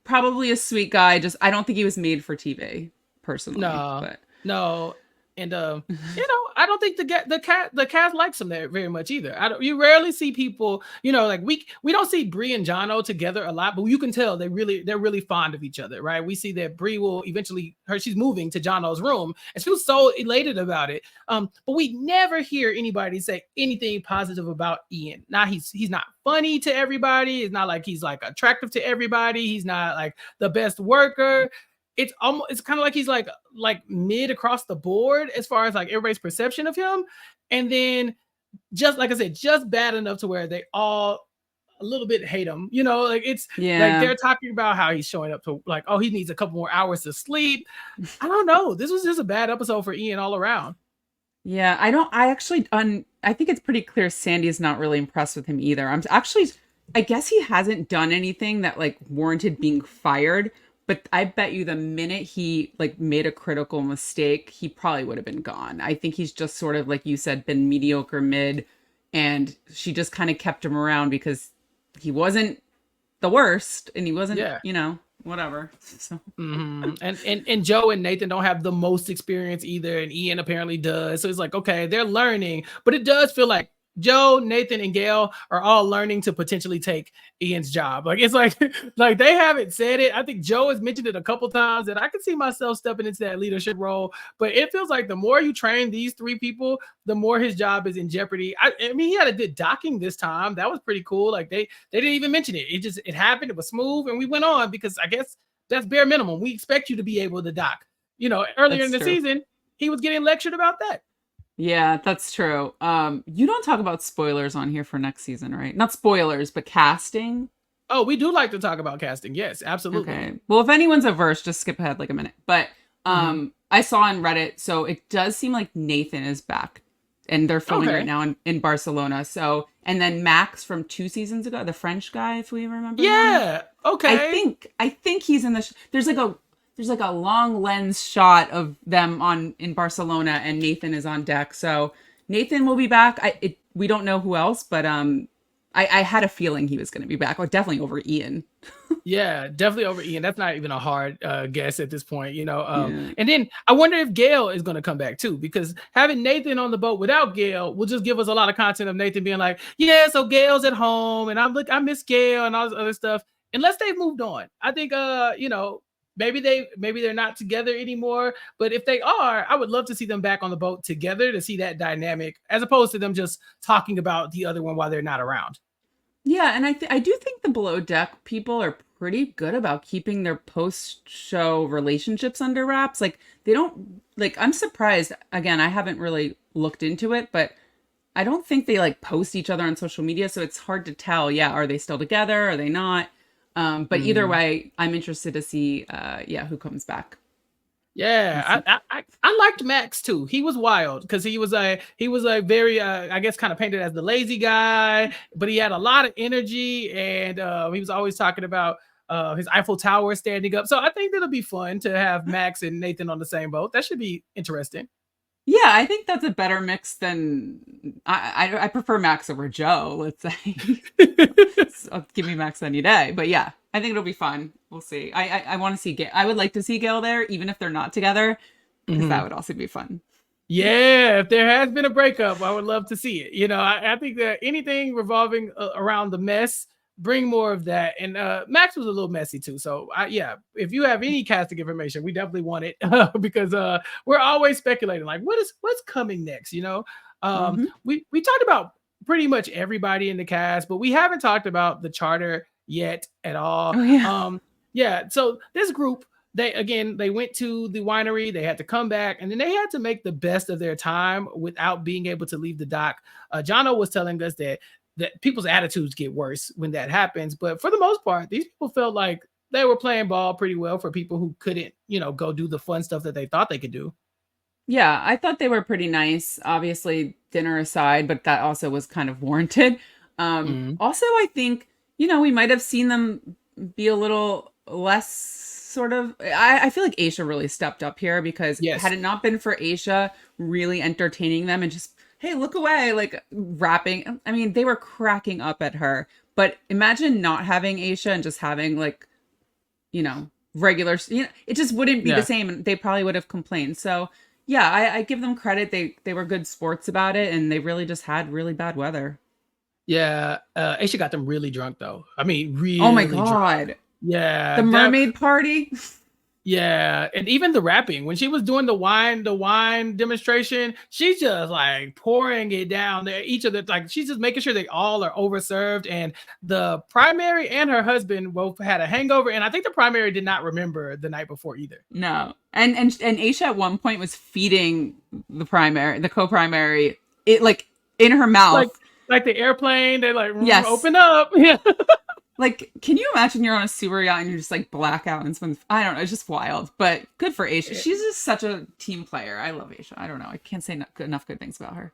probably a sweet guy. Just I don't think he was made for TV, personally. No, But no, and I don't think the cast likes him there very much either. I don't. You rarely see people, like we don't see Bree and Jono together a lot, but you can tell they're really fond of each other, right? We see that Bree will eventually she's moving to Jono's room, and she was so elated about it. But we never hear anybody say anything positive about Ian. Now he's not funny to everybody. It's not like he's like attractive to everybody. He's not like the best worker. It's kind of like he's like mid across the board as far as like everybody's perception of him, and then just like I said, just bad enough to where they all a little bit hate him. Like it's like yeah. they're talking about how he's showing up to like, oh, he needs a couple more hours to sleep. I don't know. This was just a bad episode for Ian all around. Yeah. I think it's pretty clear Sandy is not really impressed with him either. I guess he hasn't done anything that like warranted being fired. But I bet you the minute he like made a critical mistake, he probably would have been gone. I think he's just sort of like you said, been mediocre mid, and she just kind of kept him around because he wasn't the worst and he wasn't, Yeah. whatever. So Mm-hmm. And Joe and Nathan don't have the most experience either, and Ian apparently does. So it's like, okay, they're learning, but it does feel like Joe, Nathan, and Gail are all learning to potentially take Ian's job. Like it's like like they haven't said it. I think Joe has mentioned it a couple times that I can see myself stepping into that leadership role. But it feels like the more you train these three people, the more his job is in jeopardy. I mean, he had a good docking this time. That was pretty cool. Like they didn't even mention it. It happened. It was smooth, and we went on because I guess that's bare minimum. We expect you to be able to dock. Earlier in That's the true. season, he was getting lectured about that. Yeah, that's true. You don't talk about spoilers on here for next season, right? Not spoilers, but casting. Oh, we do like to talk about casting. Yes, absolutely. Okay. Well, if anyone's averse, just skip ahead like a minute. But Mhm. I saw on Reddit, so it does seem like Nathan is back. And they're filming right Okay. now in Barcelona. So, and then Max from 2 seasons ago, the French guy, if we remember him. Yeah. I Okay. think I think he's in the there's like a long lens shot of them in Barcelona, and Nathan is on deck. So Nathan will be back. We don't know who else, but I had a feeling he was going to be back. Or definitely over Ian. Yeah, definitely over Ian. That's not even a hard guess at this point. Yeah. And then I wonder if Gail is going to come back too, because having Nathan on the boat without Gail will just give us a lot of content of Nathan being like, yeah, so Gail's at home, and I miss Gail and all this other stuff. Unless they've moved on, I think maybe they're not together anymore. But if they are, I would love to see them back on the boat together to see that dynamic, as opposed to them just talking about the other one while they're not around. Yeah, and I do think the below deck people are pretty good about keeping their post show relationships under wraps. Like they don't like I'm surprised. Again, I haven't really looked into it, but I don't think they like post each other on social media, so it's hard to tell. Yeah, are they still together? Are they not? But either Mm. way, I'm interested to see who comes back. Yeah, We'll see. I liked Max too. He was wild because he was a very I guess kind of painted as the lazy guy, but he had a lot of energy, and he was always talking about his Eiffel Tower standing up. So I think it'll be fun to have Max and Nathan on the same boat. That should be interesting. Yeah, I think that's a better mix than I prefer Max over Joe, let's say. So give me Max any day. But yeah, I think it'll be fun. We'll see. I want to see Gail. I would like to see Gail there, even if they're not together, because that Mhm. would also be fun. Yeah, if there has been a breakup, I would love to see it. I think that anything revolving around the mess, bring more of that. And Max was a little messy too. So yeah, if you have any casting information, we definitely want it because we're always speculating like what's coming next. Hmm. We talked about pretty much everybody in the cast, but we haven't talked about the charter yet at all. Oh yeah. Yeah, so this group they went to the winery, they had to come back, and then they had to make the best of their time without being able to leave the dock. Jono was telling us that people's attitudes get worse when that happens, but for the most part these people felt like they were playing ball pretty well for people who couldn't go do the fun stuff that they thought they could do. Yeah, I thought they were pretty nice. Obviously, dinner aside, but that also was kind of warranted. Mhm. Also, I think, we might have seen them be a little less sort of. I feel like Aesha really stepped up here because had Yes. it not been for Aesha really entertaining them and just, hey, look away, like rapping. I mean, they were cracking up at her. But imagine not having Aesha and just having like, you know, regular, it just wouldn't be the Yeah. same. And they probably would have complained. So, yeah, I give them credit. They were good sports about it, and they really just had really bad weather. Yeah, Aisha got them really drunk though. I mean, Oh my really drunk. God. Yeah, The mermaid party? yeah, and even the rapping when she was doing the wine demonstration, she's just like pouring it down there. Each of the like, she's just making sure they all are overserved. And the primary and her husband both had a hangover, and I think the primary did not remember the night before either. No. And Aisha at one point was feeding the co-primary, it like in her Like mouth. like the airplane, they like Yes. open up. Yeah. Like, can you imagine you're on a sewer yacht and you're just like blackout and someone's, I don't know, it's just wild. But good for Aisha. She's just such a team player. I love Aisha. I don't know. I can't say enough good things about her.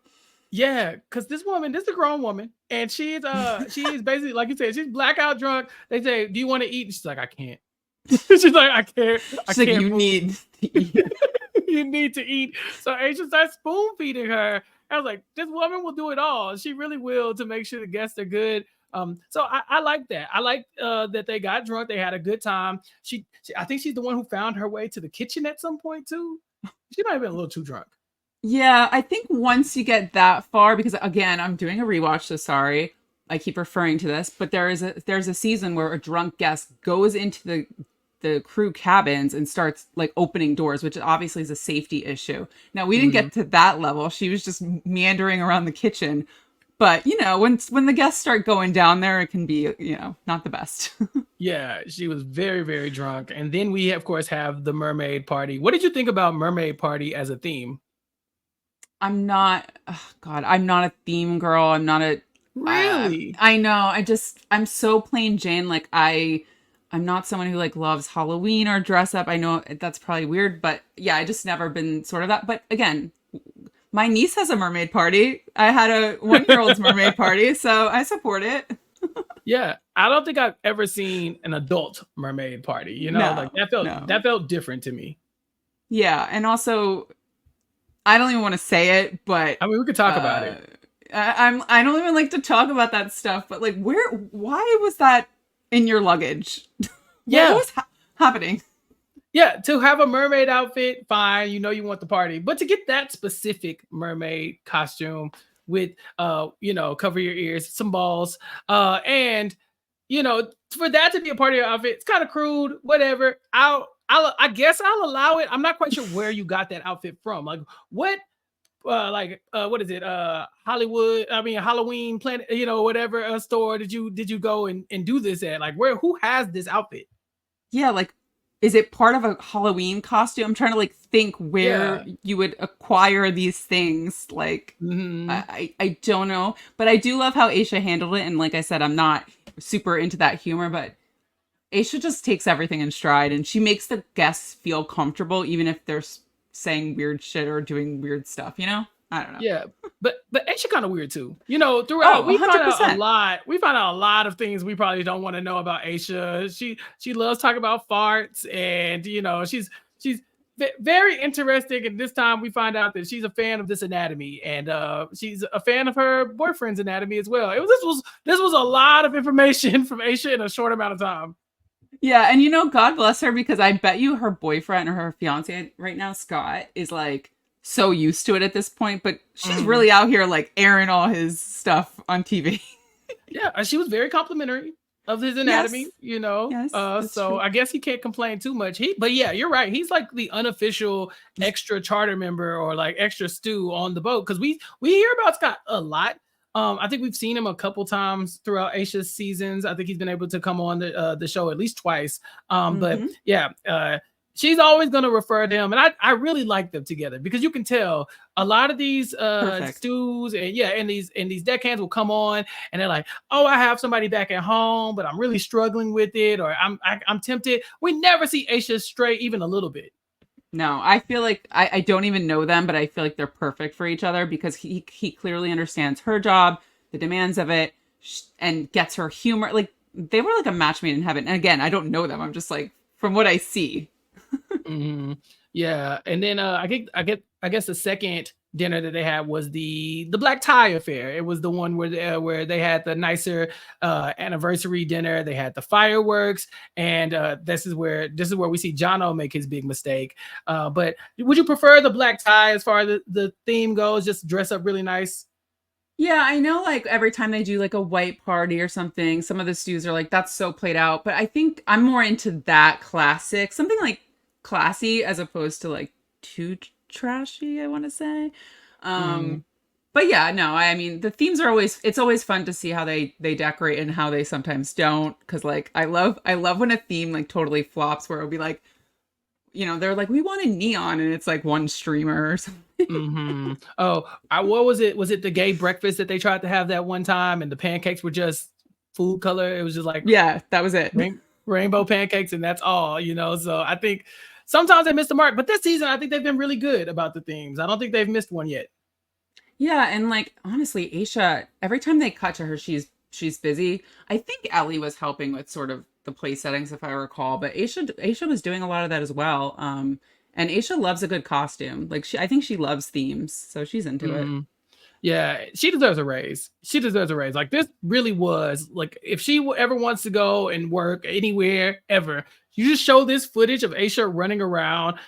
Yeah, because this is a grown woman, and she's basically like you said, she's blackout drunk. They say, "Do you want to eat?" She's like, "I can't." She's like, I She's like, can't you move." need to eat. You need to eat. So Aisha starts spoon feeding her. I was like, this woman will do it all. She really will to make sure the guests are good. So I like that. I like that they got drunk. They had a good time. I think she's the one who found her way to the kitchen at some point too. She might have been a little too drunk. Yeah, I think once you get that far, because again, I'm doing a rewatch, so sorry. I keep referring to this, but there's a season where a drunk guest goes into the crew cabins and starts like opening doors, which obviously is a safety issue. Now, we didn't Mhm. get to that level. She was just meandering around the kitchen. But, when the guests start going down there, it can be, not the best. Yeah, she was very, very drunk. And then we, of course, have the mermaid party. What did you think about mermaid party as a theme? I'm not, oh God, I'm not a theme girl. I'm not a, Really? I know. I'm so plain Jane. Like I'm not someone who like loves Halloween or dress up. I know that's probably weird, but yeah, I just never been sort of that. But again, my niece has a mermaid party. I had a 1 year old's mermaid party, so I support it. Yeah, I don't think I've ever seen an adult mermaid party, like No, that felt no. that felt different to me. Yeah, and also I don't even want to say it, but I mean, we could talk about uh it. I don't even like to talk about that stuff, but like why was that in your luggage? What Yeah. was happening? Yeah, to have a mermaid outfit, fine, you want the party. But to get that specific mermaid costume with cover your ears, some balls, and for that to be a part of your outfit, it's kind of crude, whatever. I guess I'll allow it. I'm not quite sure where you got that outfit from. Like what what is it? Hollywood, I mean Halloween Planet, whatever store did you go and do this at? Like who has this outfit? Yeah, like is it part of a Halloween costume? I'm trying to like think where Yeah. you would acquire these things. Like Hmm. I don't know, but I do love how Aisha handled it. And like I said, I'm not super into that humor, but Aisha just takes everything in stride, and she makes the guests feel comfortable, even if they're saying weird shit or doing weird stuff. I don't know. Yeah, but Aisha kind of weird too. Throughout Oh, we find out a 100%. lot. We find out a lot of things we probably don't want to know about Aisha. She loves talking about farts, and she's very interesting. And this time we find out that she's a fan of this anatomy, and she's a fan of her boyfriend's anatomy as well. This was a lot of information from Aisha in a short amount of time. Yeah, and God bless her, because I bet you her boyfriend or her fiance right now, Scott, is like so used to it at this point, but she's Mhm. really out here like airing all his stuff on TV. Yeah, she was very complimentary of his anatomy, Yes, that's so true. I guess he can't complain too much. But yeah, you're right. He's like the unofficial extra charter member or like extra stew on the boat because we hear about Scott a lot. I think we've seen him a couple times throughout Aisha's seasons. I think he's been able to come on the show at least twice. But Hmm. yeah, she's always going to refer to him, and I really like them together because you can tell a lot of these Perfect. stews and yeah, and these deckhands will come on and they're like, oh, I have somebody back at home, but I'm really struggling with it, or I'm tempted. We never see Aisha stray even a little bit. No, I feel like I don't even know them, but I feel like they're perfect for each other, because he clearly understands her job, the demands of it, and gets her humor. Like they were like a match made in heaven. And again, I don't know them. I'm just like from what I see. Hmm. Yeah, and then I guess the second dinner that they had was the black tie affair. It was the one where they had the nicer anniversary dinner. They had the fireworks, and this is where we see Jono make his big mistake. But would you prefer the black tie as far as the theme goes? Just dress up really nice. Yeah, I know like every time they do like a white party or something, some of the stews are like, that's so played out. But I think I'm more into that classic, something like classy as opposed to like too trashy, I want to say. Mhm. Um, but yeah, no, I mean the themes are always, it's always fun to see how they decorate and how they sometimes don't. Cause like I love when a theme like totally flops, where it'll be like, they're like, we wanted neon and it's like one streamer or something. Oh, what was it? Was it the gay breakfast that they tried to have that one time, and the pancakes were just food color? It was just like Yeah, that was it. rainbow pancakes, and that's all. So I think sometimes they miss the mark, but this season I think they've been really good about the themes. I don't think they've missed one yet. Yeah, and like honestly, Aisha, every time they cut to her, she's busy. I think Ellie was helping with sort of the play settings, if I recall, but Aisha was doing a lot of that as well. And Aisha loves a good costume. Like I think she loves themes, so she's into it. Mhm. Yeah, she deserves a raise. She deserves a raise. Like this really was like if she ever wants to go and work anywhere ever, You just show this footage of Aesha running around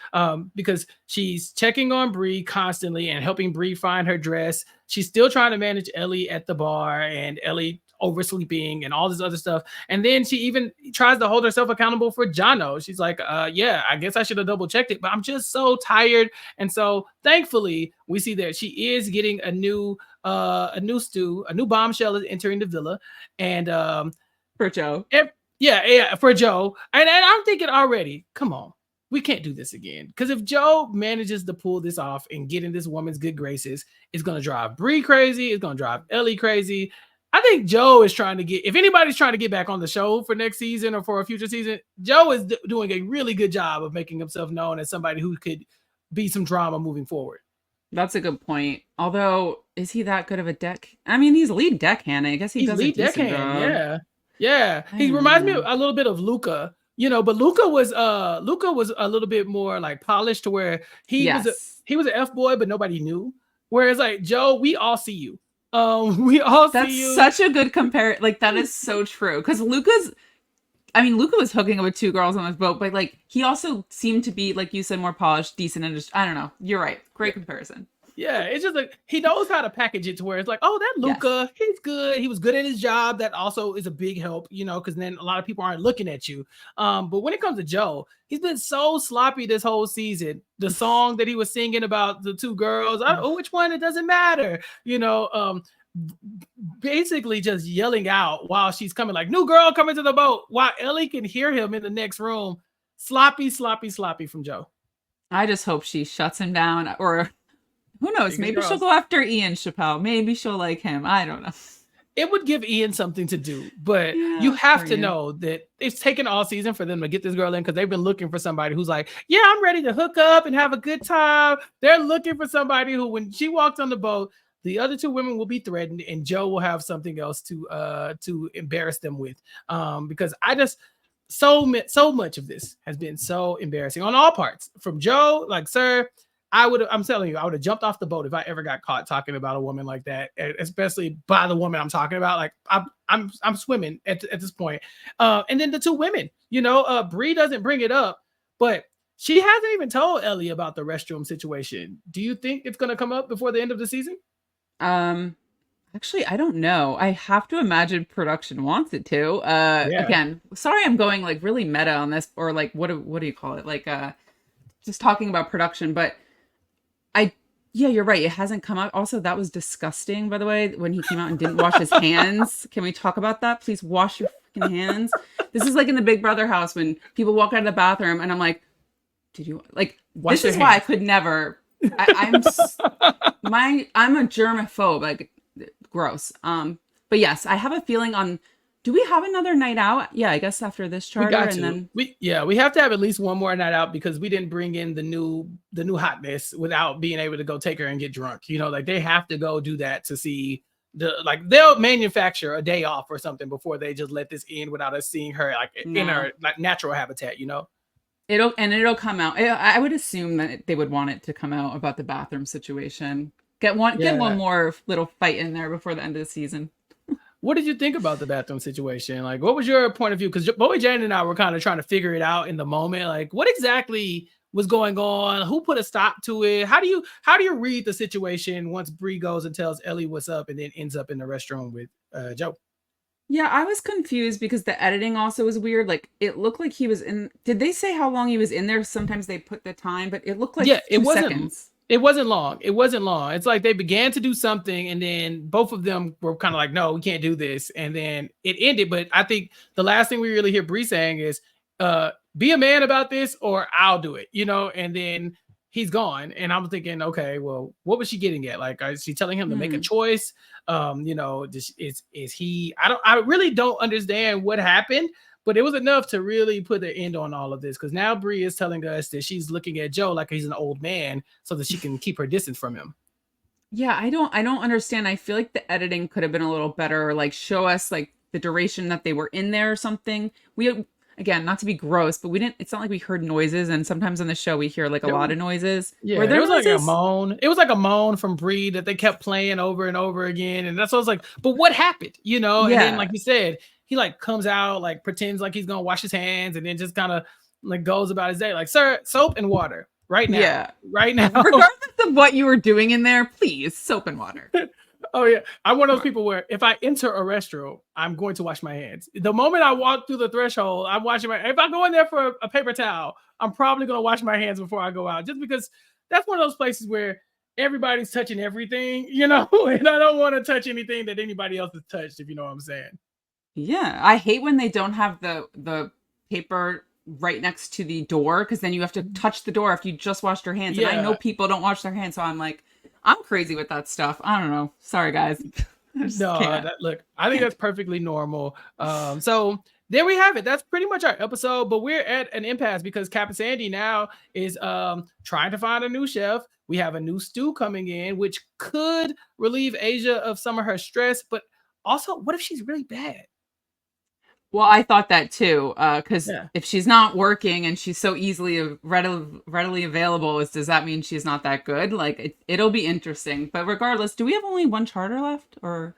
because she's checking on Bree constantly and helping Bree find her dress. She's still trying to manage Ellie at the bar and Ellie oversleeping and all this other stuff. And then she even tries to hold herself accountable for Jono. She's like, yeah, I guess I should have double checked it, but I'm just so tired. And so thankfully we see that she is getting a new bombshell is entering the villa. And for Joe. Yeah, for Joe. And I'm thinking already, come on, we can't do this again. Because if Joe manages to pull this off and get in this woman's good graces, it's going to drive Bree crazy. It's going to drive Ellie crazy. I think Joe is trying to get, if anybody's trying to get back on the show for next season or for a future season, Joe is doing a really good job of making himself known as somebody who could be some drama moving forward. That's a good point. Although, is he that good of a deck? I mean, he's lead deckhand. I guess he does a decent job. Yeah. He reminds me a little bit of Luca, but Luca was a little bit more like polished to where he was an F boy, but nobody knew. Whereas like Joe, we all see you. We all see you. That's such a good compare. Like that is so true. Because Luca was hooking up with two girls on this boat, but like he also seemed to be, like you said, more polished, decent, and just I don't know. You're right. Great comparison. Yeah, it's just like he knows how to package it to where it's like, oh, that Luca, he's good. He was good at his job. That also is a big help, because then a lot of people aren't looking at you. But when it comes to Joe, he's been so sloppy this whole season. The song that he was singing about the two girls, which one? It doesn't matter. Basically just yelling out while she's coming, like, new girl coming to the boat, while Ellie can hear him in the next room. Sloppy from Joe. I just hope she shuts him down, or who knows? Maybe she'll go after Ian Chappell. Maybe she'll like him. I don't know. It would give Ian something to do, but you have to know that it's taken all season for them to get this girl in because they've been looking for somebody who's like, yeah, I'm ready to hook up and have a good time. They're looking for somebody who, when she walks on the boat, the other two women will be threatened and Joe will have something else to embarrass them with. Because I just so much of this has been so embarrassing on all parts. From Joe, like, sir, I'm telling you, I would have jumped off the boat if I ever got caught talking about a woman like that, especially by the woman I'm talking about. Like I'm swimming at this point. And then the two women, Bree doesn't bring it up, but she hasn't even told Ellie about the restroom situation. Do you think it's going to come up before the end of the season? Actually, I don't know. I have to imagine production wants it to. Again, sorry, I'm going like really meta on this, or like what do you call it? Like just talking about production, but you're right. It hasn't come out. Also, that was disgusting, by the way, when he came out and didn't wash his hands. Can we talk about that? Please wash your freaking hands. This is like in the Big Brother house when people walk out of the bathroom and I'm like, did you like wash this is hands? Why I could never. I'm a germaphobe, like gross. But yes, I have a feeling on. Do we have another night out? Yeah, I guess after this charter, we have to have at least one more night out because we didn't bring in the new hotness without being able to go take her and get drunk. Like they have to go do that to see they'll manufacture a day off or something before they just let this in without us seeing her in her like natural habitat. It'll come out. I would assume that they would want it to come out about the bathroom situation. Get one more little fight in there before the end of the season. What did you think about the bathroom situation? Like, what was your point of view? Because Bowie Jane and I were kind of trying to figure it out in the moment. Like, what exactly was going on? Who put a stop to it? How do you read the situation once Bree goes and tells Ellie what's up and then ends up in the restroom with Joe? Yeah, I was confused because the editing also was weird. Like, it looked like he was in. Did they say how long he was in there? Sometimes they put the time, but it looked like it wasn't seconds. It wasn't long. It's like they began to do something and then both of them were kind of like, no, we can't do this. And then it ended. But I think the last thing we really hear Bree saying is, be a man about this or I'll do it, and then he's gone. And I'm thinking, okay, well, what was she getting at? Like, is she telling him to make a choice? Is he, I really don't understand what happened. But it was enough to really put the end on all of this because now Bree is telling us that she's looking at Joe like he's an old man so that she can keep her distance from him. Yeah, I don't understand. I feel like the editing could have been a little better, like show us like the duration that they were in there or something. We, again, not to be gross, but it's not like we heard noises, and sometimes on the show we hear like a lot of noises. Yeah, there was like a moan. It was like a moan from Bree that they kept playing over and over again, and that's what I was like, but what happened? And then like you said, he like comes out, like pretends like he's gonna wash his hands, and then just kind of like goes about his day. Like, sir, soap and water right now. Yeah. Right now. Regardless of what you were doing in there, please, soap and water. Oh yeah, I'm one of those people where if I enter a restroom, I'm going to wash my hands. The moment I walk through the threshold, I'm washing my. If I go in there for a paper towel, I'm probably going to wash my hands before I go out, just because that's one of those places where everybody's touching everything, and I don't want to touch anything that anybody else has touched. If you know what I'm saying. Yeah, I hate when they don't have the paper right next to the door, because then you have to touch the door after you just washed your hands. Yeah. And I know people don't wash their hands, so I'm like, I'm crazy with that stuff. I don't know. Sorry, guys. Look, I think that's perfectly normal. So there we have it. That's pretty much our episode, but we're at an impasse because Captain Sandy now is trying to find a new chef. We have a new stew coming in, which could relieve Aesha of some of her stress, but also, what if she's really bad? Well, I thought that too, because Yeah. if she's not working and she's so readily available, does that mean she's not that good? Like, it'll be interesting. But regardless, do we have only one charter left, or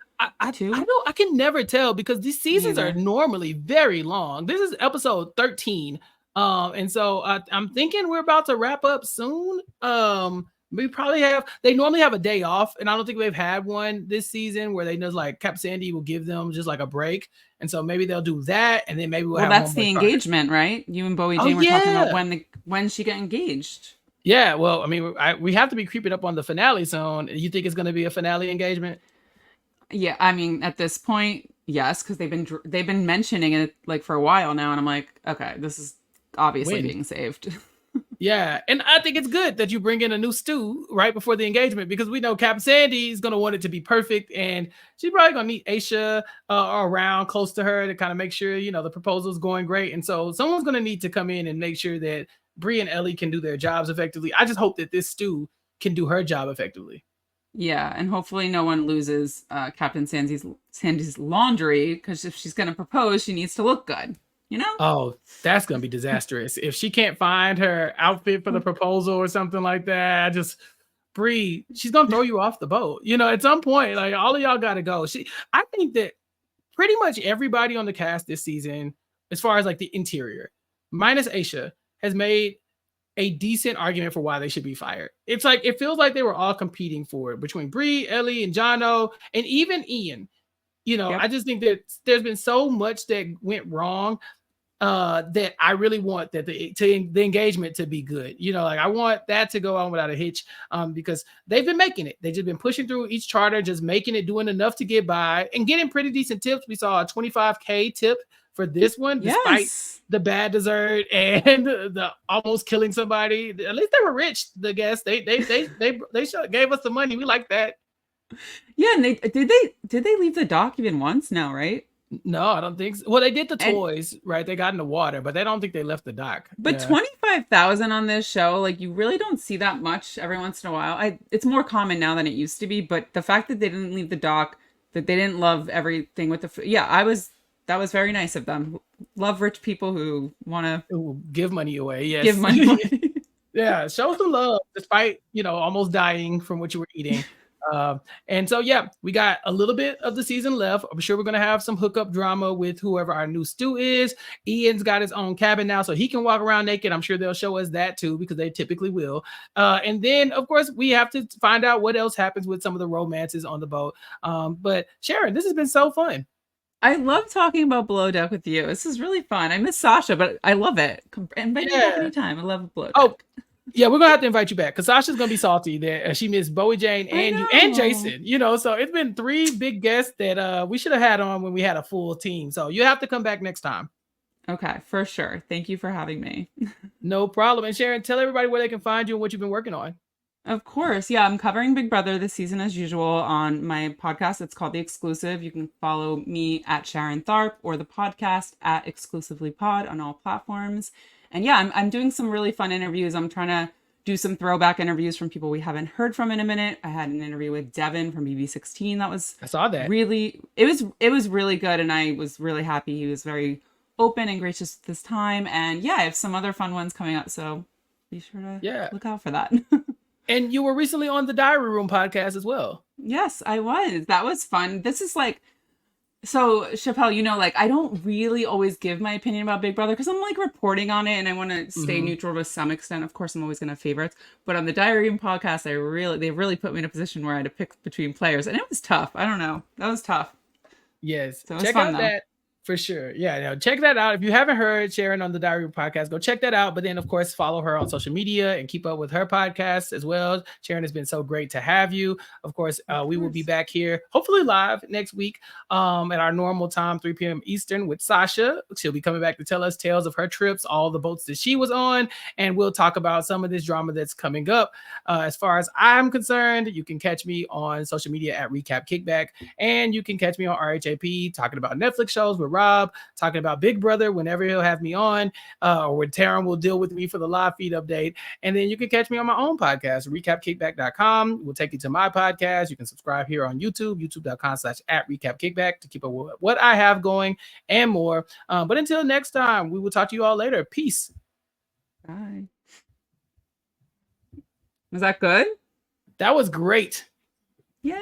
two? I can never tell because these seasons are normally very long. This is episode 13. And so I'm thinking we're about to wrap up soon. We probably they normally have a day off, and I don't think they've had one this season where they just like Cap Sandy will give them just like a break. And so maybe they'll do that, and then maybe we'll have that's one the more engagement, right? You and Bowie Jane were talking about when she got engaged. Yeah, well, I mean, we have to be creeping up on the finale soon. You think it's going to be a finale engagement? Yeah, I mean, at this point, yes, because they've been mentioning it like for a while now, and I'm like, okay, this is obviously being saved. Yeah, and I think it's good that you bring in a new stew right before the engagement, because we know Captain Sandy is going to want it to be perfect, and she's probably going to need Aesha around close to her to kind of make sure, the proposal is going great. And so someone's going to need to come in and make sure that Bree and Ellie can do their jobs effectively. I just hope that this stew can do her job effectively. Yeah, and hopefully no one loses Captain Sandy's laundry, because if she's going to propose, she needs to look good. Oh, that's gonna be disastrous if she can't find her outfit for the proposal or something like that. Bree, she's gonna throw you off the boat. At some point, like all of y'all gotta go. I think that pretty much everybody on the cast this season, as far as like the interior, minus Aesha, has made a decent argument for why they should be fired. It's like it feels like they were all competing for it between Bree, Ellie, and Jono, and even Ian. Yep. I just think that there's been so much that went wrong. That I really want that the engagement to be good. Like I want that to go on without a hitch, because they've been making it. They've just been pushing through each charter, just making it, doing enough to get by and getting pretty decent tips. We saw a $25K tip for this one, despite the bad dessert and the almost killing somebody. At least they were rich. The guests they gave us the money. We like that. Yeah, and did they leave the dock even once? No, right? No, I don't think so. Well, they did the toys, right? They got in the water, but they don't think they left the dock. But 25,000 on this show, like you really don't see that much every once in a while. It's more common now than it used to be, but the fact that they didn't leave the dock, that they didn't love everything with that was very nice of them. Love rich people who want to give money away. Yes. Give money away. Yeah, show some love despite, almost dying from what you were eating. And so, we got a little bit of the season left. I'm sure we're going to have some hookup drama with whoever our new stew is. Ian's got his own cabin now, so he can walk around naked. I'm sure they'll show us that too, because they typically will. And then, of course, we have to find out what else happens with some of the romances on the boat. But Sharon, this has been so fun. I love talking about Below Deck with you. This is really fun. I miss Sasha, but I love it. Invite me back anytime. I love Below Deck. Oh, yeah, we're gonna have to invite you back because Sasha's gonna be salty that she missed Bowie Jane and you and Jason. So it's been 3 big guests that we should have had on when we had a full team. So you have to come back next time. Okay, for sure. Thank you for having me. No problem. And Sharon, tell everybody where they can find you and what you've been working on. Of course. Yeah, I'm covering Big Brother this season as usual on my podcast. It's called The Exclusive. You can follow me at Sharon Tharp or the podcast at Exclusively Pod on all platforms. And yeah, I'm doing some really fun interviews. I'm trying to do some throwback interviews from people we haven't heard from in a minute. I had an interview with Devin from BB16. I saw that. It was really good, and I was really happy. He was very open and gracious this time. And yeah, I have some other fun ones coming up, so be sure to look out for that. And you were recently on the Diary Room podcast as well. Yes, I was. That was fun. This is like So, Chappell, like I don't really always give my opinion about Big Brother because I'm like reporting on it and I want to stay Mm-hmm. neutral to some extent. Of course, I'm always going to have favorites. But on the Diary Room podcast, they really put me in a position where I had to pick between players. And it was tough. I don't know. That was tough. Yes, So it was check fun out though. that for sure. Yeah, no, check that out. If you haven't heard Sharon on the Diary Room podcast, go check that out. But then, of course, follow her on social media and keep up with her podcast as well. Sharon has been so great to have you. Of course, Of we will be course. back here, hopefully live next week at our normal time, 3 p.m. Eastern with Sasha. She'll be coming back to tell us tales of her trips, all the boats that she was on, and we'll talk about some of this drama that's coming up. As far as I'm concerned, you can catch me on social media at Recap Kickback. And you can catch me on RHAP talking about Netflix shows with Rob, talking about Big Brother whenever he'll have me on, or when Taryn will deal with me for the live feed update. And then you can catch me on my own podcast, recapkickback.com. We'll take you to my podcast. You can subscribe here on YouTube, youtube.com/@recapkickback to keep up with what I have going and more. But until next time, we will talk to you all later. Peace. Bye. Was that good? That was great.